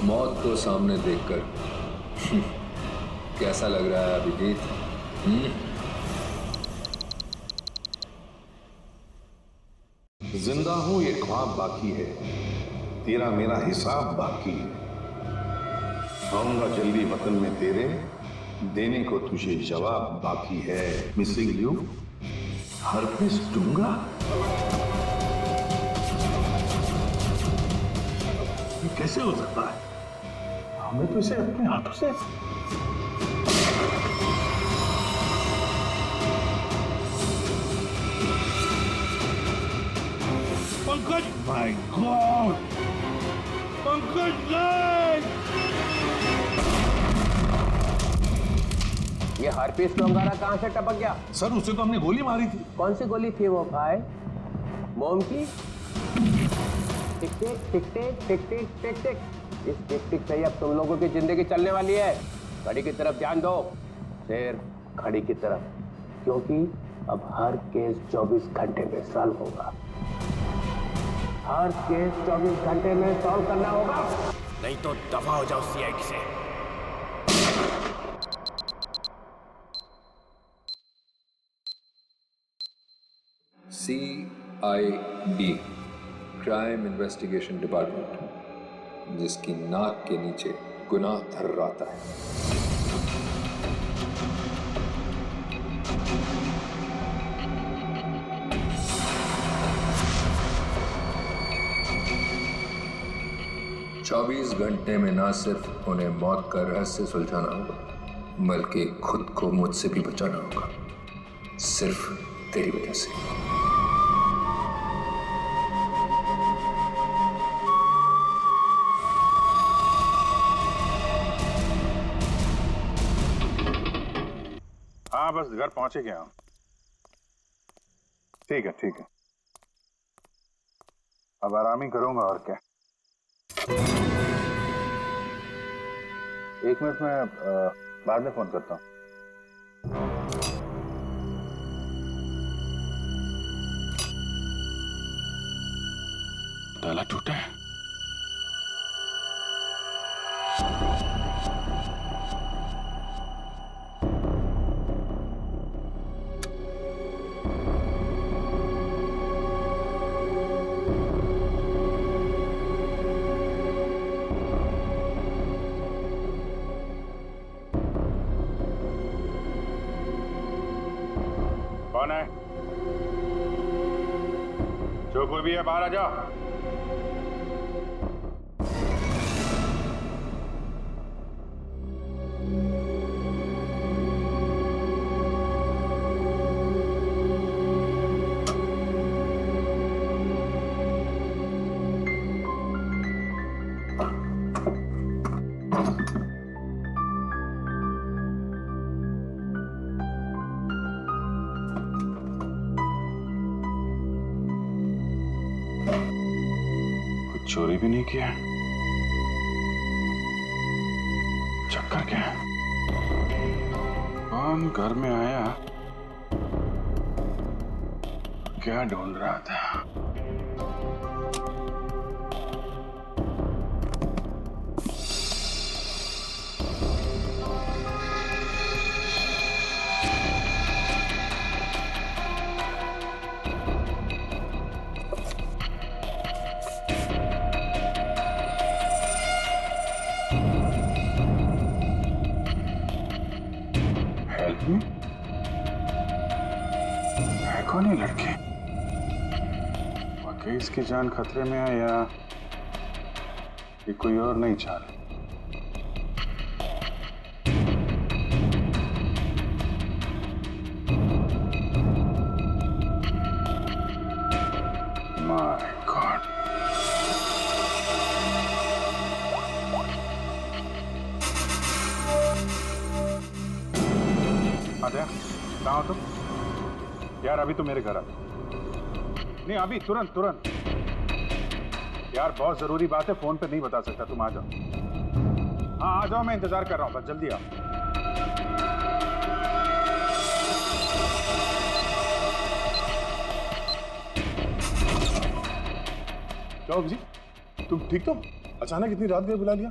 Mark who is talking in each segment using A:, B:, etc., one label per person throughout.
A: मौत को सामने देखकर कैसा लग रहा है अभिजीत?
B: जिंदा हूं ये ख्वाब बाकी है, तेरा मेरा हिसाब बाकी है। आऊंगा जल्दी वतन में तेरे, देने को तुझे जवाब बाकी है। मिसिंग यू हर पेस दूंगा। ये कैसे हो सकता है? हमें तो इसे अपने हाथों से पंकज, माय गॉड, पंकज नहीं!
C: ये हारपीस तो अंगारा कहां से टपक गया?
B: सर उसे तो हमने गोली मारी थी।
C: कौन सी गोली थी वो भाई? मोम की? टिक टिक टिक टिक टिक टिक टिक टिक। इस टिक टिक से ही अब तुम लोगों की जिंदगी चलने वाली है। घड़ी की तरफ ध्यान दो, सिर्फ घड़ी की तरफ, क्योंकि अब हर केस 24 घंटे में सॉल्व होगा। हर केस 24 घंटे में सॉल्व करना होगा, नहीं तो दफा हो जाओ सीआईडी से।
A: CID, क्राइम इन्वेस्टिगेशन डिपार्टमेंट, जिसकी नाक के नीचे गुनाह थर्राता है। चौबीस घंटे में ना सिर्फ उन्हें मौत का रहस्य सुलझाना होगा, बल्कि खुद को मुझसे भी बचाना होगा, सिर्फ तेरी वजह से।
D: हाँ बस घर पहुंचे गया हूं। ठीक है ठीक है, अब आराम ही करूंगा और क्या। एक मिनट में बाद में फोन करता हूं। ताला टूटा है। कौन है? जो कोई भी है बाहर आ जाओ। चोरी भी नहीं किया, चक्कर क्या है? कौन घर में आया, क्या ढूंढ रहा था? है कौन ये लड़के? वाकई इसकी जान खतरे में है या ये कोई और नई चाल? माय गॉड, आद्या कहाँ हो तुम? यार अभी तो मेरे घर आ। नहीं अभी तुरंत तुरंत यार, बहुत जरूरी बात है, फोन पे नहीं बता सकता। तुम आ जाओ। हाँ आ जाओ, मैं इंतजार कर रहा हूँ, बस जल्दी आओ। क्या जी, तुम ठीक तो? अचानक इतनी रात गए बुला लिया?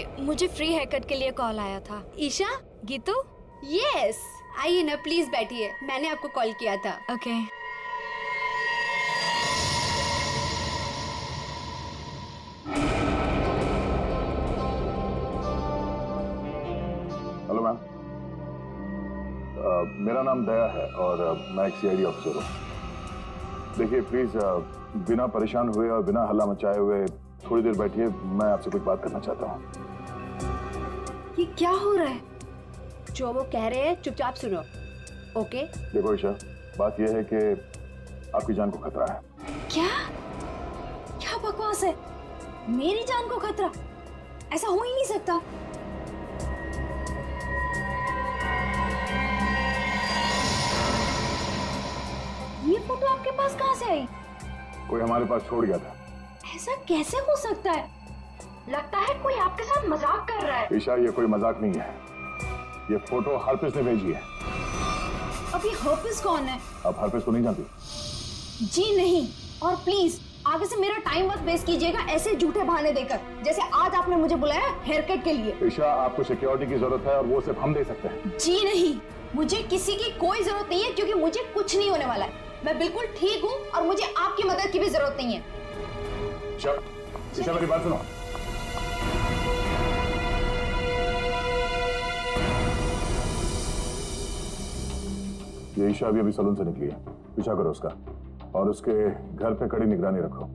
E: मुझे फ्री हेयर कट के लिए कॉल आया था।
F: ईशा,
E: गीतू?
F: यस, आइए ना प्लीज बैठिए, मैंने आपको कॉल किया था।
E: ओके।
B: हेलो मैम, मेरा नाम दया है और मैं एक सीआईडी ऑफिसर हूँ। देखिए प्लीज बिना परेशान हुए और बिना हल्ला मचाए हुए थोड़ी देर बैठिए, मैं आपसे कुछ बात करना चाहता हूँ।
F: ये क्या हो रहा है? जो वो कह रहे हैं चुपचाप सुनो, ओके?
B: देखो ईशा, बात यह है कि आपकी जान को खतरा है।
E: क्या? क्या बकवास है? मेरी जान को खतरा? ऐसा हो ही नहीं सकता। ये फोटो आपके पास कहाँ से आई?
B: कोई हमारे पास छोड़ गया था।
E: ऐसा कैसे हो सकता है? लगता है कोई आपके साथ मजाक कर रहा है।
B: ईशा, ये कोई मजाक नहीं है, ये फोटो हरप्रीत ने भेजी है।
E: अब ये हरप्रीत कौन है?
B: आप हरप्रीत को नहीं जानती?
E: जी नहीं, और प्लीज आगे से मेरा टाइम मत वेस्ट कीजिएगा ऐसे झूठे बहाने देकर, जैसे आज आपने मुझे बुलाया हेयर कट के लिए।
B: ईशा, आपको सिक्योरिटी की जरूरत है और वो सिर्फ हम दे सकते हैं।
E: जी नहीं, मुझे किसी की कोई जरूरत नहीं है, क्योंकि मुझे कुछ नहीं होने वाला है। मैं बिल्कुल ठीक हूँ और मुझे आपकी मदद की भी जरूरत नहीं है।
B: ईशा, मेरी बात सुनो। ये ईशा अभी सलून से निकली है, पीछा करो उसका और उसके घर पे कड़ी निगरानी रखो।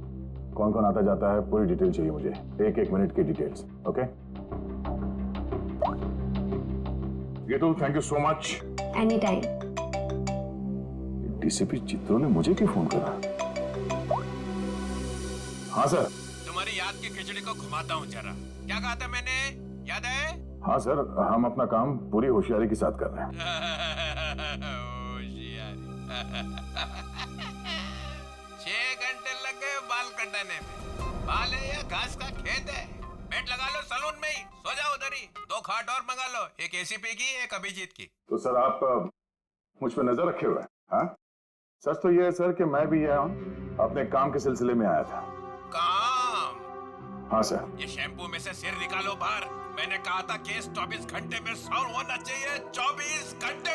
B: कौन कौन आता जाता है पूरी डिटेल चाहिए मुझे, एक एक मिनट की details. Okay? Geetu, thank you so much.
F: Any time.
B: DCP चित्रों ने मुझे क्यों फोन करा? हाँ सर।
G: तुम्हारी याद की खिचड़ी को घुमाता हूँ जरा। क्या कहा था मैंने, याद है?
B: हाँ सर, हम अपना काम पूरी होशियारी के साथ कर रहे हैं।
G: होशियारी। 6 घंटे लग गए बाल कटाने में। बाल है या घास का खेत है? बेड लगा लो सलून में ही, सो जाओ उधर ही। 2 खाट और मंगा लो, एक एसीपी की, एक अभिजीत की।
B: तो सर आप मुझ पर नजर रखे हुए हैं? हाँ? सच तो ये है सर कि मैं भी यहाँ अपने काम के सिलसिले में आया था।
G: काम?
B: हाँ सर।
G: ये शैम्पू में से सिर निकालो बाहर। मैंने कहा था केस 24 घंटे में सॉल्व होना चाहिए। 24 घंटे।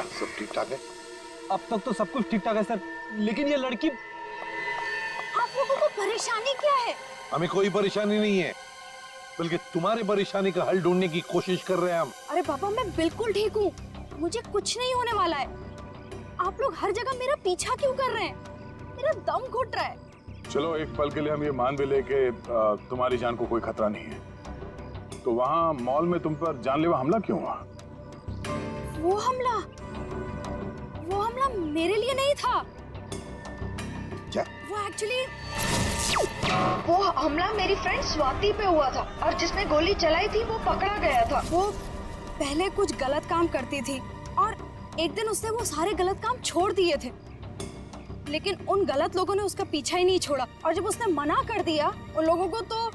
B: सब ठीक ठाक है?
H: अब तक तो सब कुछ ठीक ठाक है सर, लेकिन ये लड़की।
E: आप लोगों को परेशानी क्या है?
B: हमें कोई परेशानी नहीं है, बल्कि तुम्हारी परेशानी का हल ढूंढने की कोशिश कर रहे हैं हम।
E: अरे पापा, मैं बिल्कुल ठीक हूँ, मुझे कुछ नहीं होने वाला है। आप लोग हर जगह मेरा पीछा क्यों कर रहे हैं? मेरा दम घुट रहा है।
B: चलो एक पल के लिए हम ये मान भी ले कि तुम्हारी जान को कोई खतरा नहीं है, तो वहाँ मॉल में तुम पर जानलेवा हमला क्यों हुआ?
E: वो हमला मेरे लिए नहीं था।
B: क्या?
E: वो हमला मेरी फ्रेंड स्वाति पे हुआ था, और जिसने गोली चलाई थी वो पकड़ा गया था। वो पहले कुछ गलत काम करती थी और एक दिन उसने वो सारे गलत काम छोड़ दिए थे, लेकिन उन गलत लोगों ने उसका पीछा ही नहीं छोड़ा, और जब उसने मना कर दिया उन लोगों को, तो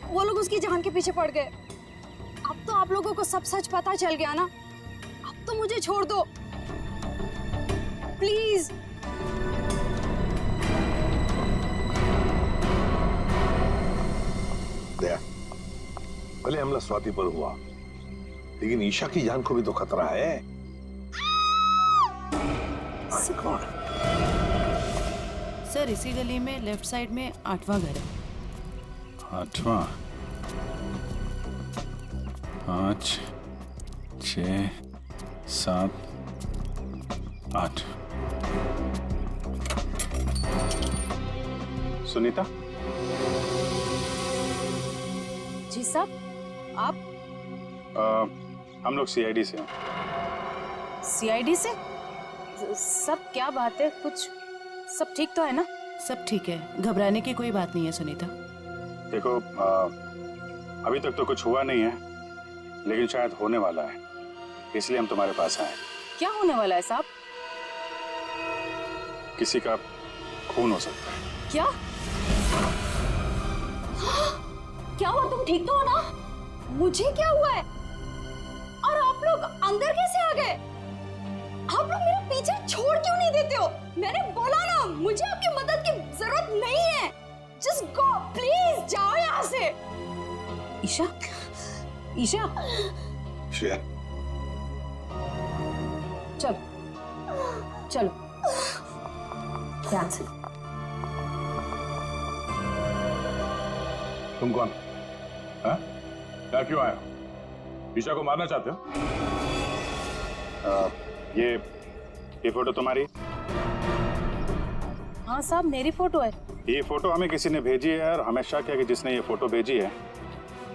E: वो लोग उसकी जान के पीछे पड़ गए। अब तो आप लोगों को सब सच पता चल गया ना, अब तो मुझे छोड़ दो प्लीज।
B: दया, भले हमला स्वाति पर हुआ, लेकिन ईशा की जान को भी तो खतरा है।
I: सर इसी गली में लेफ्ट साइड में 8वां घर है।
D: 8वां? 5, 6, 7, 8। सुनीता?
E: जी साहब, आप?
D: हम लोग सीआईडी से हैं।
I: सीआईडी से? सब क्या बात है, कुछ सब ठीक तो है ना? सब ठीक है, घबराने की कोई बात नहीं है सुनीता।
D: देखो, अभी तक तो कुछ हुआ नहीं है, लेकिन शायद होने वाला है, इसलिए हम तुम्हारे पास आए।
I: क्या होने वाला है साहब?
D: किसी का खून हो सकता है।
I: क्या
E: क्या हुआ? तुम ठीक तो हो ना? मुझे क्या हुआ है? और आप लोग अंदर कैसे आ गए? आप लोग मेरा पीछे छोड़ क्यों नहीं देते हो? मैंने बोला ना, मुझे आपकी मदद की जरूरत नहीं है। जस्ट गो प्लीज, जाओ यहाँ से।
I: ईशा, ईशा,
B: श्रेया,
F: चलो चलो ध्यान से।
D: तुम कौन? हाँ? क्या क्यों आए हो? ईशा को मारना चाहते हो? ये फोटो तुम्हारी?
I: हाँ साहब, मेरी फोटो है।
D: ये फोटो हमें किसी ने भेजी है और हमें शक है कि जिसने ये फोटो भेजी है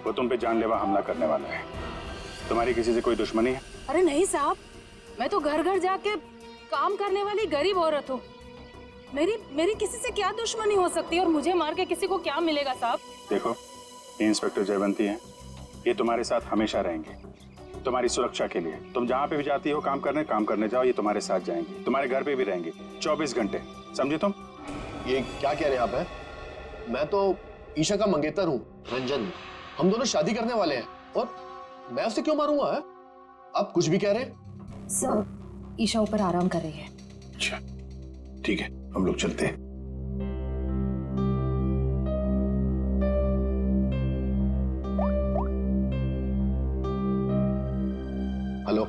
D: वो तुम पे जानलेवा हमला करने वाला है। तुम्हारी किसी से कोई दुश्मनी है?
I: अरे नहीं साहब, मैं तो घर घर जाके काम करने वाली गरीब औरत हूँ। मेरी किसी से क्या दुश्मनी हो सकती है और मुझे मार के किसी को क्या मिलेगा साहब?
D: देखो, ये इंस्पेक्टर जयवंती हैं, ये तुम्हारे साथ हमेशा रहेंगे, तुम्हारी सुरक्षा के लिए। तुम जहाँ पे भी जाती हो काम करने जाओ, ये तुम्हारे साथ जाएंगे, तुम्हारे घर पे भी रहेंगे 24 घंटे, समझे तुम?
H: ये क्या कह रहे हैं आप? हैं? मैं तो ईशा का मंगेतर हूँ, रंजन। हम दोनों शादी करने वाले हैं और मैं उसे क्यों मारूंगा? है? आप कुछ भी कह रहे हैं?
F: सर, ईशा ऊपर आराम कर रही है।
B: अच्छा ठीक है, हम लोग चलते हैं।
H: हेलो,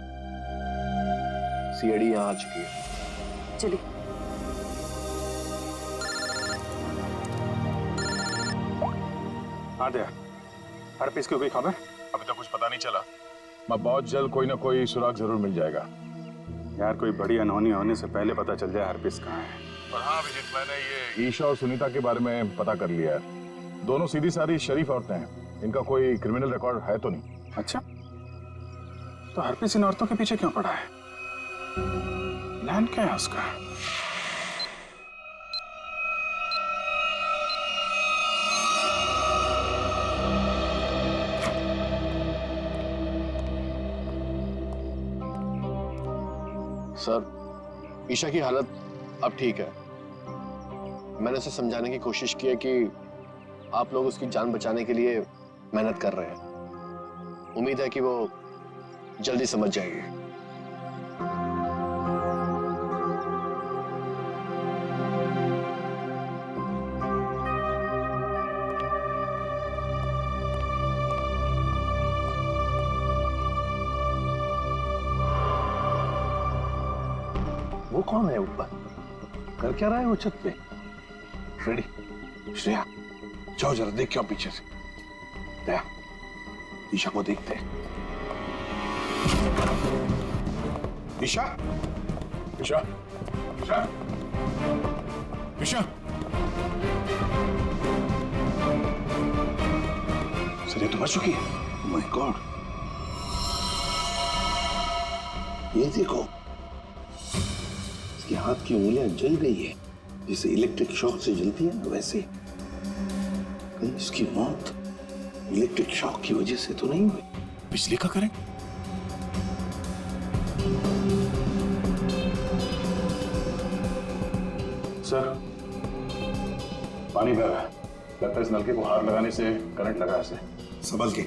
H: सीआईडी यहाँ आ चुकी है।
I: चलिए।
D: हाँ दया, हर पीस की कोई खबर?
J: अभी तो कुछ पता नहीं चला, मैं बहुत जल्द कोई ना कोई सुराग जरूर मिल जाएगा।
D: यार कोई बड़ी अनहोनी होने से पहले पता चल जाए हर पीस कहाँ है।
J: और हाँ अभिजीत, मैंने ये ईशा और सुनीता के बारे में पता कर लिया है। दोनों सीधी सादी शरीफ औरतें हैं, इनका कोई क्रिमिनल रिकॉर्ड है तो नहीं।
D: अच्छा, तो हर पीस इन औरतों के पीछे क्यों पड़ा है? प्लान क्या है उसका?
H: सर, ईशा की हालत अब ठीक है। मैंने उसे समझाने की कोशिश की है कि आप लोग उसकी जान बचाने के लिए मेहनत कर रहे हैं। उम्मीद है कि वो जल्दी समझ जाएगी।
B: वो कौन है ऊपर? कर क्या रहा है वो छत पे? फ्रेडी, श्रेया, जाओ जरा देख क्या पीछे से। दया, ईशा को देखते हैं। ईशा,
J: ईशा, ईशा, ईशा,
B: सर ये तो मर चुकी है। माय गॉड, ये देखो, इसके हाथ की उंगलियां जल गई है, जैसे इलेक्ट्रिक शॉक से जलती है ना, वैसे। कहीं इसकी मौत इलेक्ट्रिक शॉक की वजह से तो नहीं हुई?
J: बिजली का करंट?
D: सर, पानी बह रहा है, लगता है इस नलके को हाथ लगाने से करंट लगा इसे।
B: संभल के।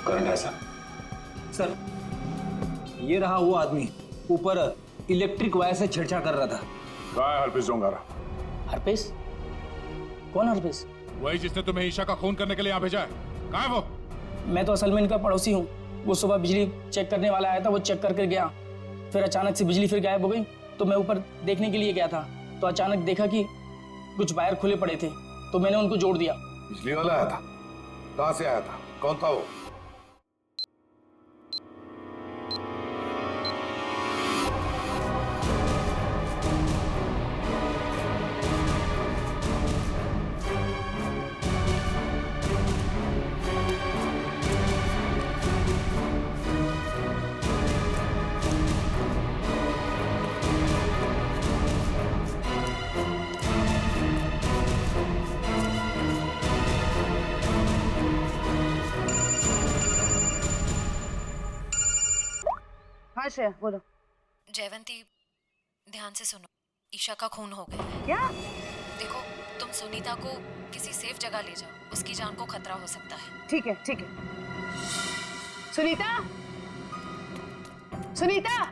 D: करंट है सर।
H: सर, ये रहा वो आदमी, ऊपर इलेक्ट्रिक वायर से छेड़छाड़ कर रहा था।
D: कहाँ है हरपीस डोंगारा?
K: हरपेश? कौन हरपेश?
J: वही जिसने तुम्हें ईशा का खून करने के लिए यहाँ भेजा है। कहाँ है वो?
K: मैं तो असल में इनका पड़ोसी हूँ। वो सुबह बिजली चेक करने वाला आया था, वो चेक करके गया, फिर अचानक से बिजली फिर गायब हो गई, तो मैं ऊपर देखने के लिए गया था, तो अचानक देखा कि कुछ वायर खुले पड़े थे, तो मैंने उनको जोड़ दिया।
B: बिजली वाला आया था? कहाँ से आया था? कौन था वो?
I: श्रेया बोलो।
L: जयवंती, ध्यान से सुनो, ईशा का खून हो गया है।
I: क्या?
L: देखो, तुम सुनीता को किसी सेफ जगह ले जाओ, उसकी जान को खतरा हो सकता है।
I: ठीक है, ठीक है। सुनीता, सुनीता।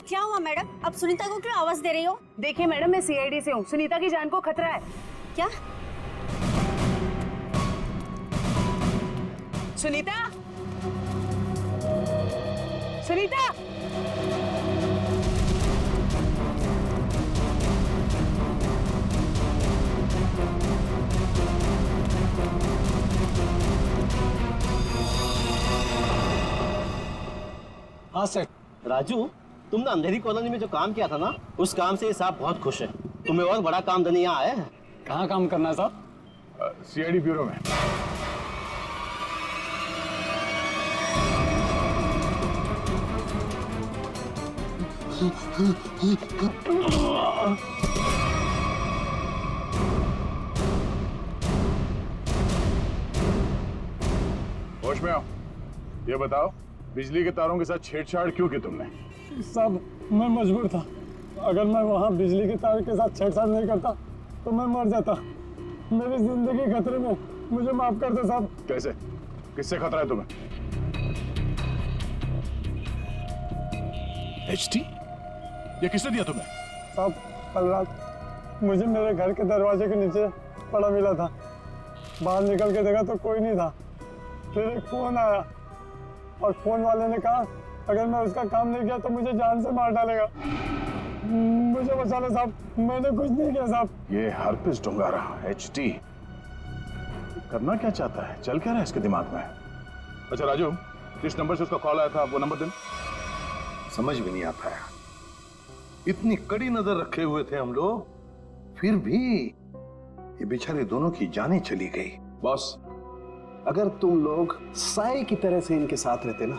E: क्या हुआ मैडम? अब सुनीता को क्यों आवाज दे रही हो?
I: देखिए मैडम, मैं सीआईडी से हूँ, सुनीता की जान को खतरा है।
E: क्या?
I: सुनीता, सुनीता।
M: हाँ सर। राजू, तुम ना अंधेरी कॉलोनी में जो काम किया था ना, उस काम से साहब बहुत खुश है। तुम्हें और बड़ा काम देने यहाँ आए हैं।
J: कहाँ काम करना है साहब? सीआईडी ब्यूरो में। होश में आओ। ये बताओ, बिजली के तारों के साथ छेड़छाड़ क्यों की तुमने?
N: साहब, मैं मजबूर था। अगर मैं वहाँ बिजली के तार के साथ छेड़छाड़ नहीं करता तो मैं मर जाता। मेरी जिंदगी खतरे में, मुझे माफ कर दो साहब।
J: कैसे? किससे खतरा है तुम्हें? एचटी? ये किसने दिया तुम्हें?
N: साहब, कल रात मुझे मेरे घर के दरवाजे के नीचे पड़ा मिला था। बाहर निकल के देखा तो कोई नहीं था। फिर एक फोन आया और फोन वाले ने कहा अगर मैं उसका काम नहीं किया तो मुझे जान से मार डालेगा। मुझे बचा लो साहब, मैंने कुछ नहीं किया साहब।
J: ये हरपिस ढूंढा एचटी करना क्या चाहता है? चल क्या रहा है इसके दिमाग में? अच्छा राजू, जिस नंबर से उसका कॉल आया था वो नंबर देना।
B: समझ भी नहीं आता है, इतनी कड़ी नजर रखे हुए थे हम लोग, फिर भी ये बेचारे दोनों की जानें चली गई।
O: बॉस, अगर तुम लोग साए की तरह से इनके साथ रहते ना,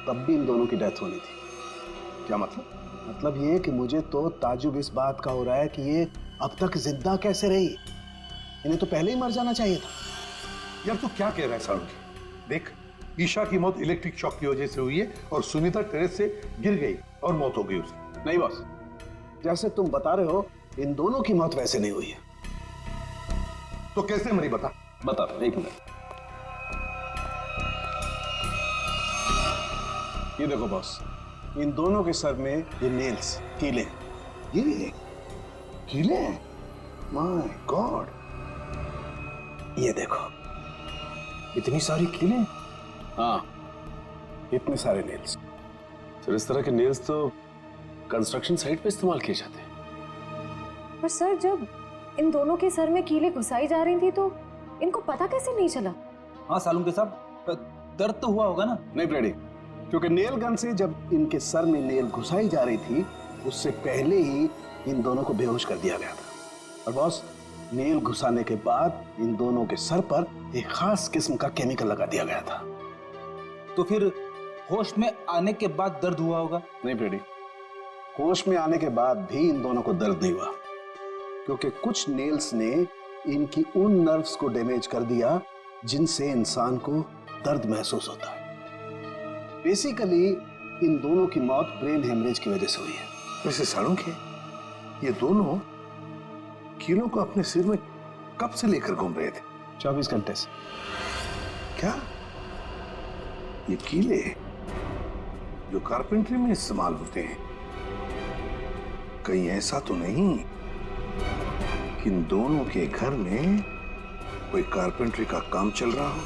O: तब भी इन दोनों की डेथ होनी थी।
B: क्या मतलब?
O: मतलब ये कि मुझे तो ताजुब इस बात का हो रहा है कि ये अब तक जिंदा कैसे रही। इन्हें तो पहले ही मर जाना चाहिए था।
B: यार तू क्या कह रहा है सालुंकी? देख, ईशा की मौत इलेक्ट्रिक शॉक की वजह से हुई है और सुनीता टेरेस से गिर गई और मौत हो गई उसकी।
O: नहीं बॉस, जैसे तुम बता रहे हो इन दोनों की मौत वैसे नहीं हुई है।
B: तो कैसे मरी बता?
O: बता, एक मिनट। ये देखो बॉस, इन दोनों के सर में ये नेल्स, कीले।
B: ये कीले? माय गॉड,
O: ये देखो,
M: इतनी सारी कीले?
O: हाँ, इतने सारे नेल्स।
M: सर, इस तरह के नेल्स तो कंस्ट्रक्शन साइट पे इस्तेमाल किए जाते हैं।
I: पर सर, जब इन दोनों के सर में कीले घुसाई जा रही थी तो इनको पता कैसे नहीं चला?
P: हाँ सालुंके साहब, दर्द तो हुआ होगा ना?
O: नहीं फ्रेडी, क्योंकि नेल गन से जब इनके सर में नेल घुसाई जा रही थी उससे पहले ही इन दोनों को बेहोश कर दिया गया था। और बॉस, नेल घुसाने के बाद इन दोनों के सर पर एक खास किस्म का केमिकल लगा दिया गया था।
P: तो फिर होश में आने के बाद दर्द हुआ होगा?
O: नहीं फ्रेडी, होश में आने के बाद भी इन दोनों को दर्द नहीं हुआ, क्योंकि कुछ नेल्स ने इनकी उन नर्व्स को डैमेज कर दिया जिनसे इंसान को दर्द महसूस होता है। बेसिकली इन दोनों की मौत ब्रेन हेमरेज की वजह से हुई है।
B: वैसे सालुंकी, ये दोनों कीलों को अपने सिर में कब से लेकर घूम रहे थे?
O: 24 घंटे से।
B: क्या ये कीले जो कारपेंट्री में इस्तेमाल होते हैं, कहीं ऐसा तो नहीं कि इन दोनों के घर में कोई कारपेंट्री का काम चल रहा हो?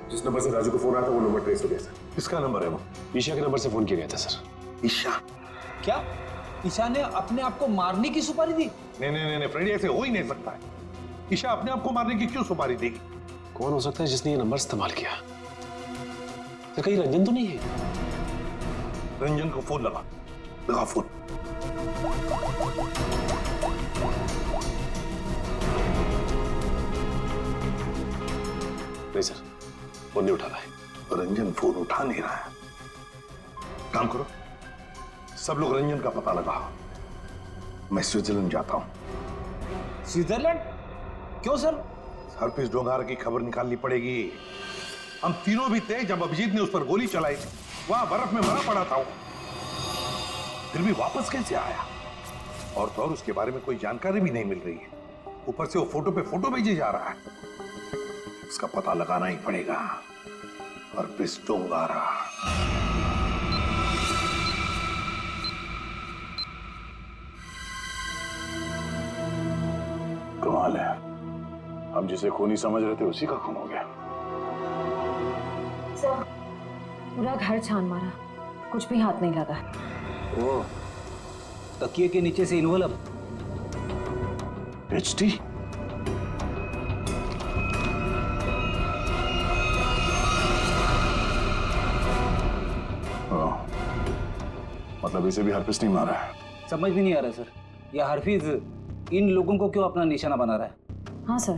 J: जिस नंबर से राजू को फोन आया था वो नंबर ट्रेस हो गया सर।
B: किसका नंबर है वो?
M: ईशा के नंबर से फोन किया गया था सर।
B: ईशा?
P: क्या ईशा ने अपने आप को मारने की सुपारी दी?
B: नहीं फ्रेडी, ऐसे हो ही नहीं सकता है। ईशा अपने आप को मारने की क्यों सुपारी देगी?
M: कौन हो सकता है जिसने ये नंबर इस्तेमाल किया? तो कहीं रंजन तो नहीं है?
B: रंजन को फोन लगा फोन।
M: नहीं सर, फोन नहीं उठा रहा है।
B: रंजन फोन उठा नहीं रहा है। काम करो, सब लोग रंजन का पता लगाओ। मैं स्विट्जरलैंड जाता हूं।
P: स्विट्जरलैंड? क्यों सर?
B: हरप्रीत डोंगारा की खबर निकालनी पड़ेगी। हम तीनों भी थे जब अभिजीत ने उस पर गोली चलाई, वहां बर्फ में मरा पड़ा था वो, फिर भी वापस कैसे आया? और तो और उसके बारे में कोई जानकारी भी नहीं मिल रही है। ऊपर से वो फोटो पे फोटो भेजे जा रहा है। इसका पता लगाना ही पड़ेगा। हरप्रीत डोंगारा।
J: कमाल है, हम जिसे खूनी समझ रहे थे उसी का खून हो गया।
L: सर, पूरा घर छान मारा, कुछ भी हाथ नहीं लगा।
P: ओ, तकिए के नीचे से इन्वॉल्व।
J: एचटी? मतलब इसे भी हरप्रीत नहीं मारा है?
P: समझ भी नहीं आ रहा सर, यह हरफीज इन लोगों को क्यों अपना निशाना बना रहा है?
L: हाँ सर,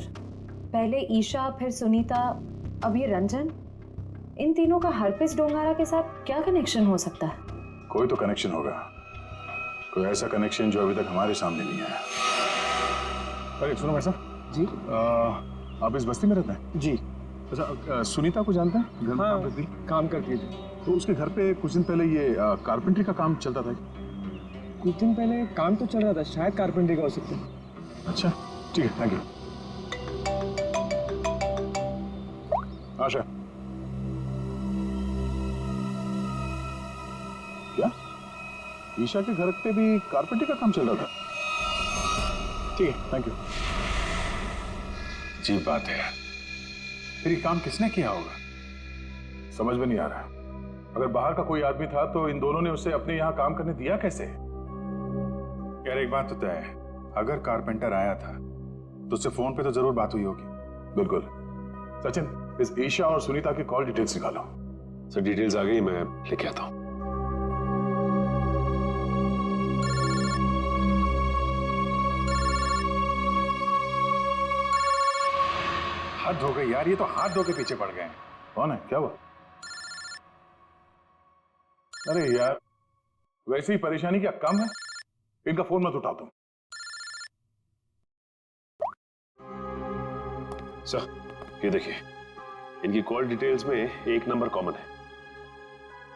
L: पहले ईशा, फिर सुनीता, अब ये रंजन। इन तीनों का हरप्रीत डोंगारा के साथ क्या कनेक्शन हो सकता है?
J: कोई तो कनेक्शन होगा, कोई ऐसा कनेक्शन जो अभी तक हमारे सामने नहीं आया। अरे सुनो भाई साहब जी, आप इस बस्ती में रहते हैं?
N: जी।
J: अच्छा, सुनीता को जानते हैं? घर में काम करती?
N: काम करती थी।
J: तो उसके घर पे कुछ दिन पहले ये कारपेंटरी का काम चलता था।
N: कुछ दिन पहले काम तो चल रहा था, शायद कारपेंटरी का हो सकता है।
J: अच्छा ठीक है, थैंक यू। आशा, क्या ईशा के घर पे भी कारपेंटरी का काम चल रहा था? ठीक है, थैंक यू। अजीब बात है, फिर ये काम किसने किया होगा, समझ में नहीं आ रहा। अगर बाहर का कोई आदमी था तो इन दोनों ने उसे अपने यहाँ काम करने दिया कैसे? यार एक बात तो तय है, अगर कारपेंटर आया था तो उससे फोन पे तो जरूर बात हुई होगी। बिल्कुल। सचिन, इस ईशा और सुनीता की कॉल डिटेल्स निकालो।
Q: सर डिटेल्स आ गई, मैं लेके आता हूँ।
J: हाथ धो गए यार, ये तो हाथ धो के पीछे पड़ गए हैं। कौन है, क्या हुआ? अरे यार, वैसे ही परेशानी क्या कम है? इनका फोन मत उठाओ तुम।
Q: सर ये देखिए, इनकी कॉल डिटेल्स में एक नंबर कॉमन है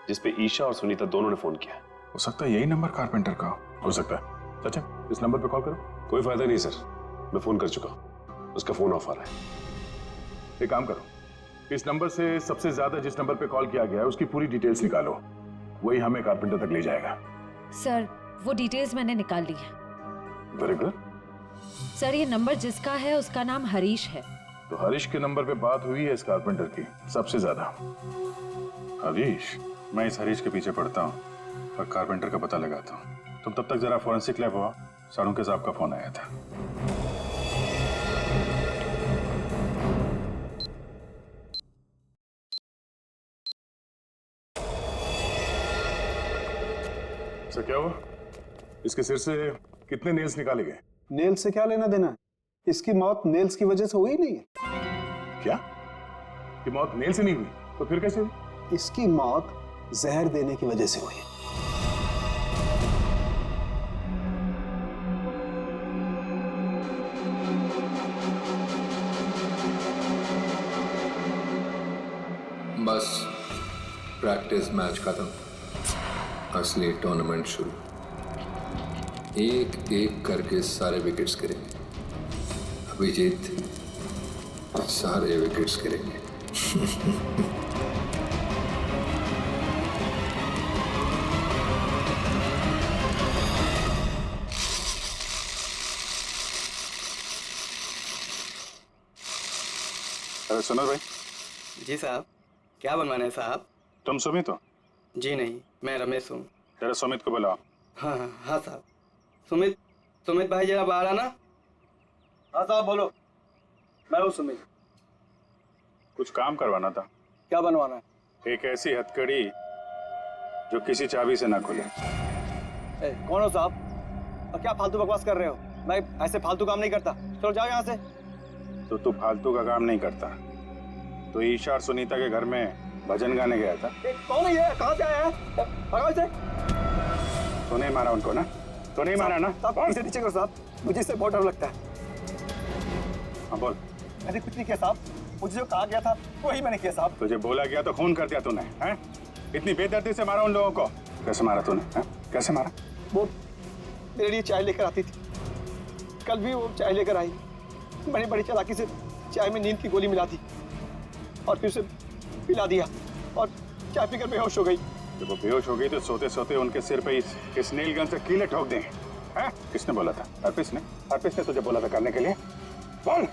Q: जिसपे ईशा और सुनीता दोनों ने फोन किया।
J: हो सकता है यही नंबर कारपेंटर का हो सकता है। सचिन, इस नंबर पे कॉल करो।
Q: कोई फायदा नहीं सर, मैं फोन कर चुका हूं, उसका फोन ऑफ आ रहा है।
J: एक काम करो, इस नंबर से सबसे ज्यादा जिस नंबर पे कॉल किया गया है उसकी पूरी डिटेल्स निकालो, वही हमें कारपेंटर तक ले जाएगा।
L: सर वो डिटेल्स मैंने निकाल ली है।
J: Very good.
L: सर ये नंबर जिसका है उसका नाम हरीश है।
J: तो हरीश के नंबर पे बात हुई है इस कारपेंटर की सबसे ज्यादा। हरीश?
D: मैं इस हरीश के पीछे पड़ता हूँ और कारपेंटर का पता लगाता हूँ। तुम तब तक जरा फॉरेंसिक लैब हुआ, सारुंके साहब का फोन आया था।
J: सर क्या हुआ? इसके सिर से कितने नेल्स निकाले गए?
O: नेल्स से क्या लेना देना? इसकी मौत नेल्स की वजह से हुई नहीं है।
J: क्या? ये मौत नेल से नहीं हुई तो फिर कैसे हुई?
O: इसकी मौत जहर देने की वजह से हुई।
A: बस प्रैक्टिस मैच खत्म, असली टूर्नामेंट शुरू। एक एक करके सारे विकेट्स गिरेंगे। अभिजीत सारे विकेट्स गिरेंगे।
D: अरे सुनो भाई।
R: जी साहब, क्या बनवाना है साहब?
D: तुम सुमित हो?
R: जी नहीं, मैं रमेश हूँ।
D: तेरा सुमित को बुलाओ।
R: हाँ हाँ हाँ साहब। सुमित भाई जरा बाहर आना।
P: हाँ साहब बोलो। मैं हूँ सुमित।
D: कुछ काम करवाना था।
P: क्या बनवाना है?
D: एक ऐसी हथकड़ी जो किसी चाबी से ना खुले।
P: कौन हो साहब? और क्या फालतू बकवास कर रहे हो? मैं ऐसे फालतू काम नहीं करता। चलो जाओ यहाँ से।
D: तो तू फालतू का काम नहीं करता तो ईशा और सुनीता के घर में भजन गाने गया था।
P: कौन है ये? कहाँ से आया है? भगाओ इसे।
D: तो नहीं मारा उनको ना? तो नहीं मारा ना?
P: साहब इसे नीचे करो साहब, मुझे इससे बहुत डर लगता है।
D: हाँ बोल।
P: मैंने कुछ नहीं किया साहब, मुझे जो कहा गया था वही मैंने किया साहब।
D: तुझे बोला गया तो खून कर दिया तूने, हैं? इतनी बेदर्दी से मारा उन लोगों को? कैसे मारा तूने, हैं? कैसे मारा?
P: वो मेरे लिए चाय लेकर आती थी, कल भी वो चाय लेकर आई। मैंने बड़ी चालाकी से चाय में नींद की गोली मिला दी और फिर उसे पिला दिया और चाय पीकर बेहोश हो गई।
D: जब वो बेहोश हो गई तो सोते सोते उनके सिर पे इस नील गन से कीले ठोक दें, हैं? किसने बोला था? हरपिस ने? हरपिस ने तुझे बोला था करने के लिए? बोल।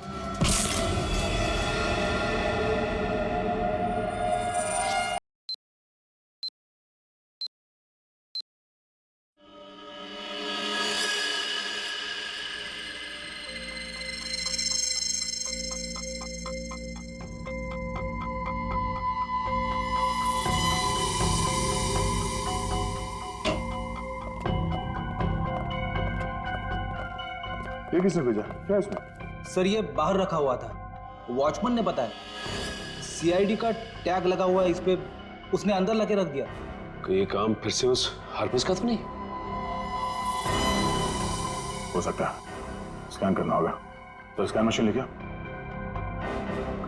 J: ये किसने भेजा? क्या इसमें?
S: सर ये बाहर रखा हुआ था, वॉचमैन ने बताया। सीआईडी का टैग लगा हुआ है इस पे, उसने अंदर लाके रख दिया।
Q: ये काम फिर से उस हरपिस का तो नहीं?
J: हो सकता है, स्कैन करना होगा। तो स्कैन मशीन लेके आओ।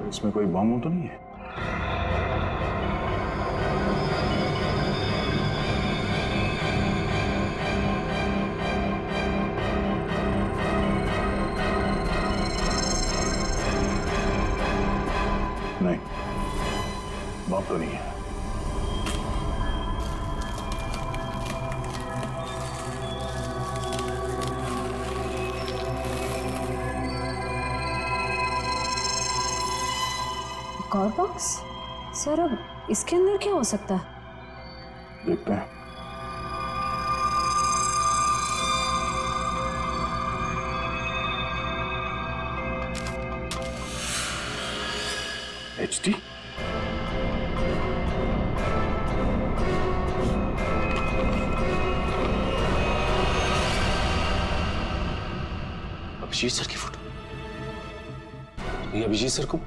J: इसमें कोई बम तो नहीं है? नहीं, बम तो नहीं है।
L: एक और बॉक्स? सर अब इसके अंदर क्या हो सकता है?
J: देखते हैं। HD?
Q: अभिजीत सर की फोटो? ये अभिजीत सर को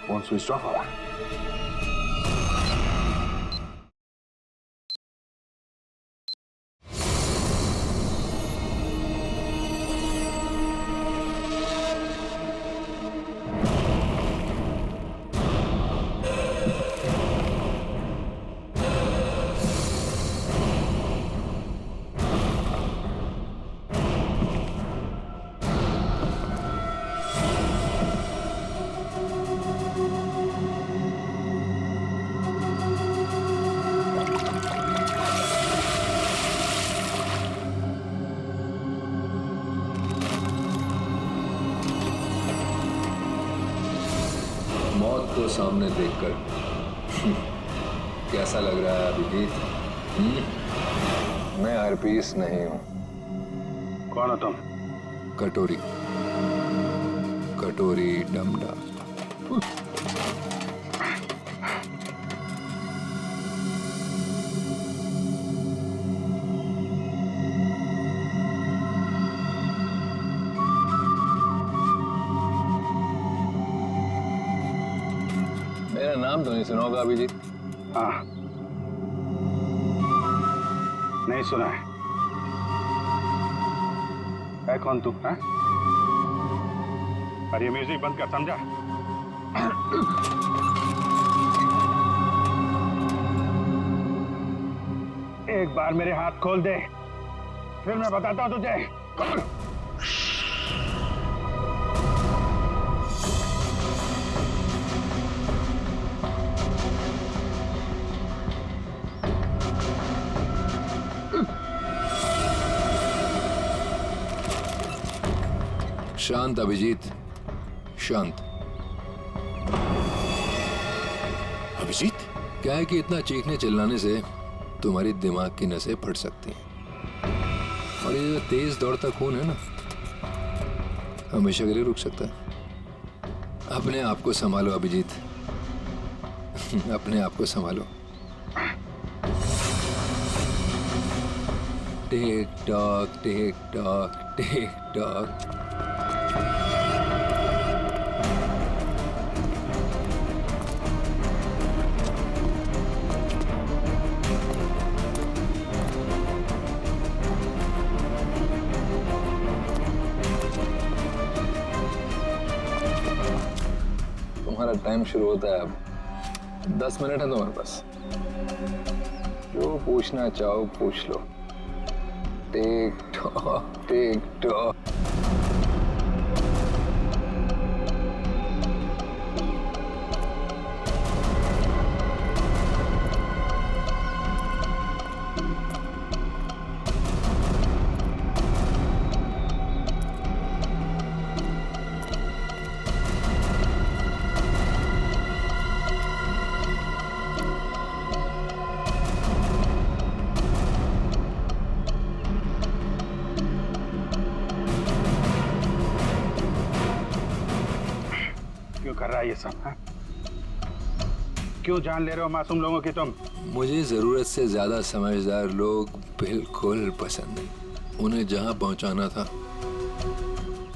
J: फोन स्विच ऑफ हुआ।
A: मौत को सामने देखकर कैसा लग रहा है अभिजीत? मैं हरपीस नहीं हूं।
D: कौन हो तुम?
A: कटोरी, कटोरी डमडा। मेरा नाम तो नहीं सुना होगा अभिजीत?
D: हाँ, नहीं सुना है। कौन तू? हाँ? अरे म्यूजिक बंद कर, समझा? एक बार मेरे हाथ खोल दे, फिर मैं बताता हूं तुझे।
A: शांत अभिजीत, शांत।
Q: अभिजीत?
A: क्या है कि इतना चीखने चिल्लाने से तुम्हारी दिमाग की नसें फट सकती हैं, और ये तेज दौड़ता खून है ना, हमेशा के लिए रुक सकता है। अपने आप को संभालो अभिजीत, अपने आप को संभालो। Tick tock, TikTok, tick tock. तुम्हारा टाइम शुरू होता है अब। 10 मिनट है तुम्हारे पास, जो पूछना चाहो पूछ लो। Tick tock tick tock.
D: कर रहा है ये सब? हाँ? क्यों जान ले रहे हो मासूम लोगों की तुम?
A: मुझे जरूरत से ज्यादा समझदार लोग बिल्कुल पसंद नहीं। उन्हें जहां पहुंचाना था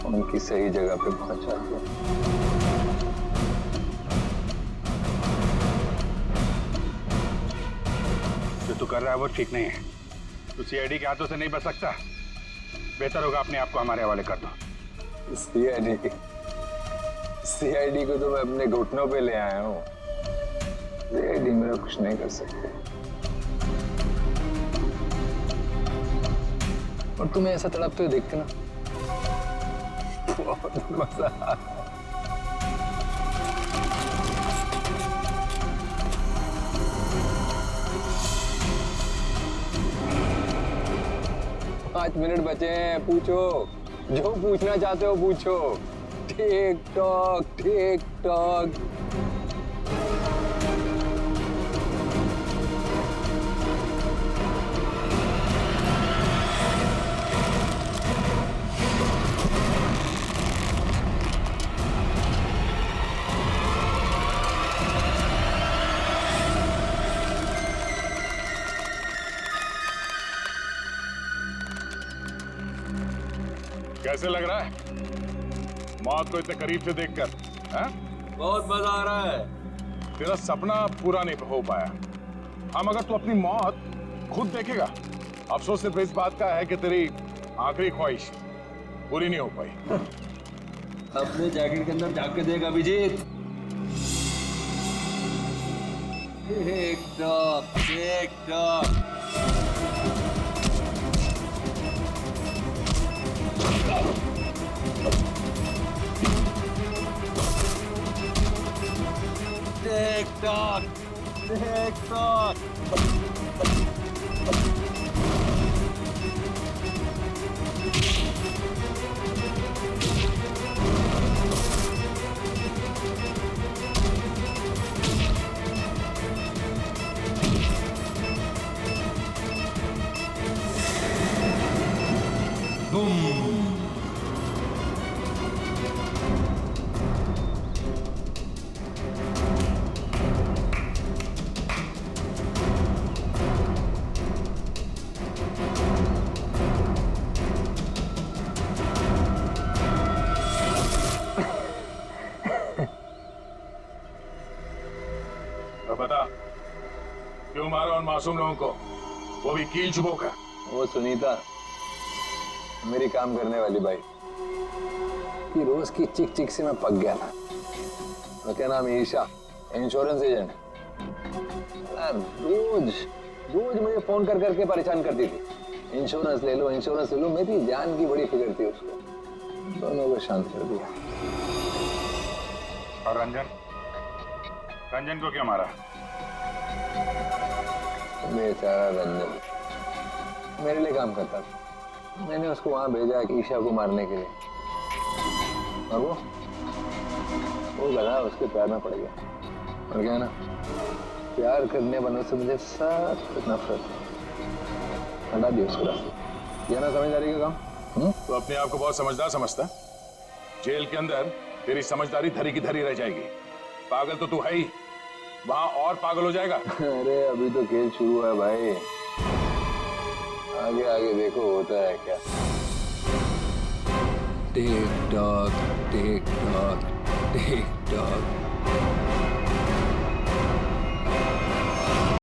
A: उनकी सही जगह पे पहुंचा दिया।
D: जो तू कर रहा है वो ठीक नहीं है। तू सीआईडी के हाथों से नहीं बच सकता। बेहतर होगा अपने आप को हमारे हवाले कर दो।
A: सीआईडी को तो मैं अपने घुटनों पे ले आया हूँ। सीआईडी मेरा कुछ नहीं कर सकते। और तुम्हें ऐसा तड़पते हुए देखते ना बहुत मजा आता है। 5 मिनट बचे हैं, पूछो जो पूछना चाहते हो पूछो। Tick tock tick tock.
J: कैसे लग रहा है मौत को इतने करीब से देखकर?
T: बहुत मजा आ रहा है।
J: तेरा सपना पूरा नहीं हो पाया। हम अगर तू अपनी मौत खुद देखेगा, अफसोस सिर्फ इस बात का है कि तेरी आखिरी ख्वाहिश पूरी नहीं हो पाई।
T: अपने जैकेट के अंदर झांक के देख Abhijit. TikTok TikTok. TikTok, TikTok. Boom.
J: बता क्यों मारा उन मासूम लोगों को, वो भी कील चुबो कर?
A: वो सुनीता मेरी काम करने वाली बाई कि रोज की चिक चिक से मैं पक गया था। तो क्या नाम है, ईशा, इंश्योरेंस एजेंट। रोज रोज मुझे फोन कर करके परेशान करती थी, इंश्योरेंस ले लो इंश्योरेंस ले लो। मेरी जान की बड़ी फिक्र थी उसको, दोनों को शांत कर दिया।
D: और रंजन, रंजन को क्यों मारा?
A: बेचारा रंजन मेरे लिए काम करता था। मैंने उसको वहां भेजा ईशा को मारने के लिए, और वो गधा उसके प्यार में पड़ गया। और क्या ना, प्यार करने वालों से मुझे सख्त नफरत है। हटा दिया उसको रास्ते। ये ना समझदारी का काम।
J: तो अपने आप को बहुत समझदार समझता। जेल के अंदर तेरी समझदारी धरी की धरी रह जाएगी। पागल तो तू है ही, वहां और पागल हो जाएगा।
A: अरे अभी तो खेल शुरू है भाई, आगे आगे देखो होता है क्या। Tick tock TikTok tick tock.